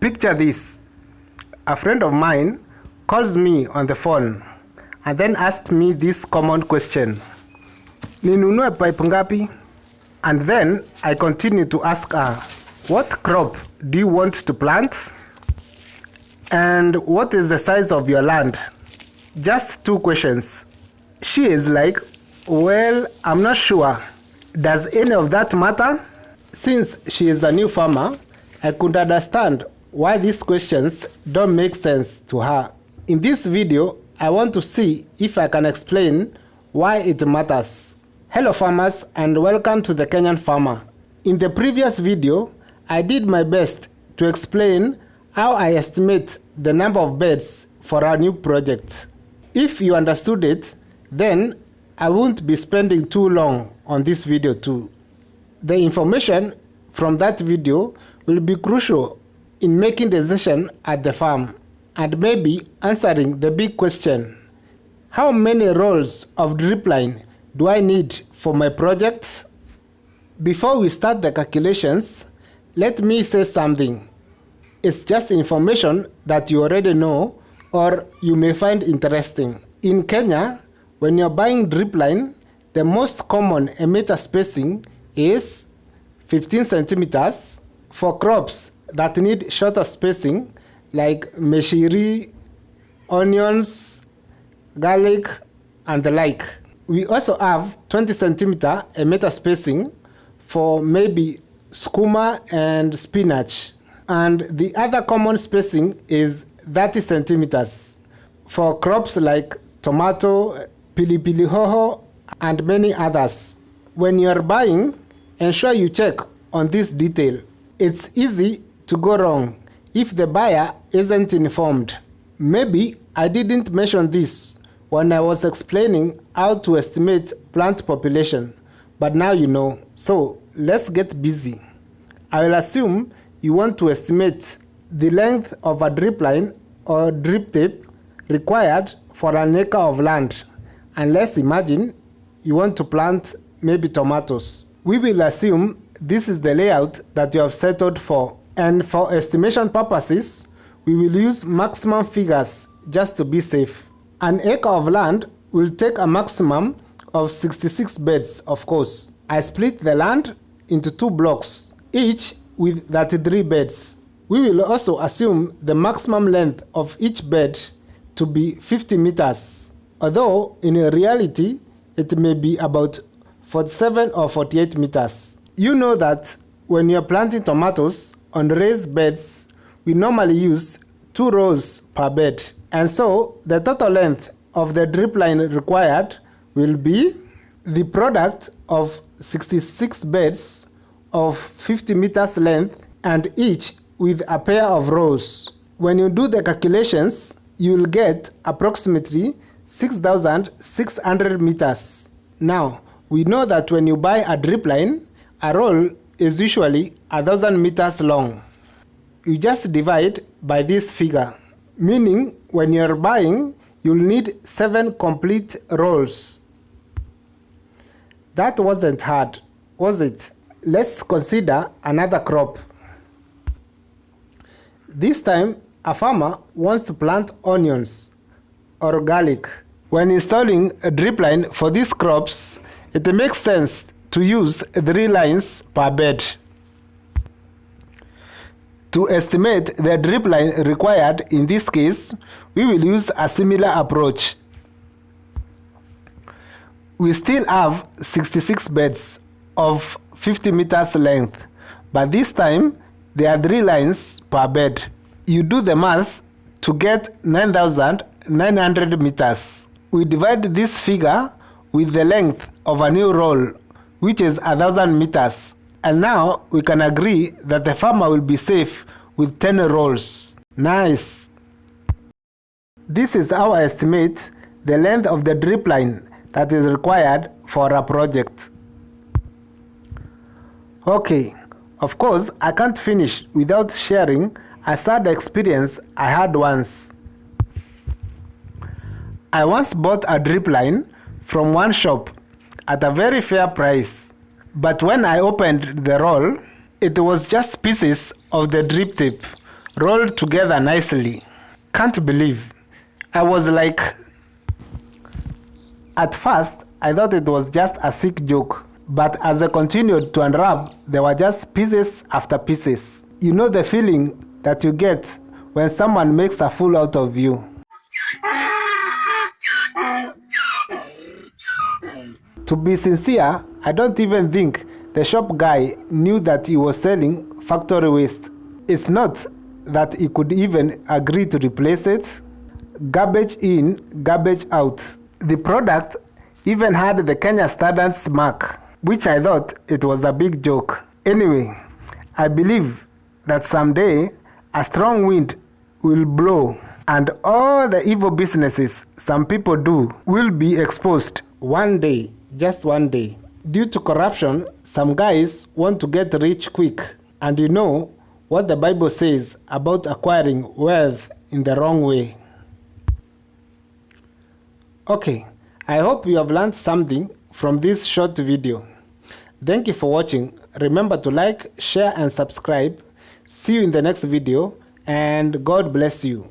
Picture this. A friend of mine calls me on the phone and then asked me this common question. Ninunue pipe ngapi? And then I continue to ask her, what crop do you want to plant? And what is the size of your land? Just 2 questions. She is like, well, I'm not sure. Does any of that matter? Since she is a new farmer, I could understand why these questions don't make sense to her. In this video, I want to see if I can explain why it matters. Hello farmers and welcome to the Kenyan Farmer. In the previous video, I did my best to explain how I estimate the number of beds for our new project. If you understood it, then I won't be spending too long on this video too. The information from that video will be crucial in making decision at the farm and maybe answering the big question: how many rolls of drip line do I need for my project? Before we start the calculations, let me say something. It's just information that you already know or you may find interesting. In Kenya, when you're buying drip line, the most common emitter spacing is 15 centimeters for crops that need shorter spacing like meshiri, onions, garlic, and the like. We also have 20 centimeter emitter spacing for maybe skuma and spinach. And the other common spacing is 30 centimeters for crops like tomato, pilipili hoho, and many others. When you are buying, ensure you check on this detail. It's easy to go wrong if the buyer isn't informed. Maybe I didn't mention this when I was explaining how to estimate plant population, but now you know. So let's get busy. I will assume you want to estimate the length of a drip line or drip tape required for an acre of land. And let's imagine you want to plant maybe tomatoes. We will assume this is the layout that you have settled for. And for estimation purposes, we will use maximum figures just to be safe. An acre of land will take a maximum of 66 beds, of course. I split the land into 2 blocks, each with 33 beds. We will also assume the maximum length of each bed to be 50 meters, although in reality it may be about 47 or 48 meters. You know that when you're planting tomatoes on raised beds, we normally use 2 rows per bed. And so the total length of the drip line required will be the product of 66 beds of 50 meters length and each with a pair of rows. When you do the calculations, you will get approximately 6,600 meters. Now, we know that when you buy a drip line, a roll is usually 1,000 meters long. You just divide by this figure, meaning when you're buying, you'll need 7 complete rolls. That wasn't hard, was it? Let's consider another crop. This time, a farmer wants to plant onions or garlic. When installing a drip line for these crops, it makes sense to use 3 lines per bed. To estimate the drip line required in this case, we will use a similar approach. We still have 66 beds of 50 meters length, but this time there are 3 lines per bed. You do the math to get 9,900 meters. We divide this figure with the length of a new roll, which is 1,000 meters. And now we can agree that the farmer will be safe with 10 rolls. Nice! This is how I estimate the length of the drip line that is required for a project. Okay, of course I can't finish without sharing a sad experience I had once. I once bought a drip line from one shop at a very fair price, but when I opened the roll, it was just pieces of the drip tape, rolled together nicely. Can't believe. I was like, at first, I thought it was just a sick joke. But as I continued to unwrap, there were just pieces after pieces. You know the feeling that you get when someone makes a fool out of you. To be sincere, I don't even think the shop guy knew that he was selling factory waste. It's not that he could even agree to replace it. Garbage in, garbage out. The product even had the Kenya Standards mark, which I thought it was a big joke. Anyway, I believe that someday a strong wind will blow and all the evil businesses some people do will be exposed one day, just one day. Due to corruption, some guys want to get rich quick. And you know what the Bible says about acquiring wealth in the wrong way. Okay, I hope you have learned something from this short video. Thank you for watching. Remember to like, share and subscribe. See you in the next video and God bless you.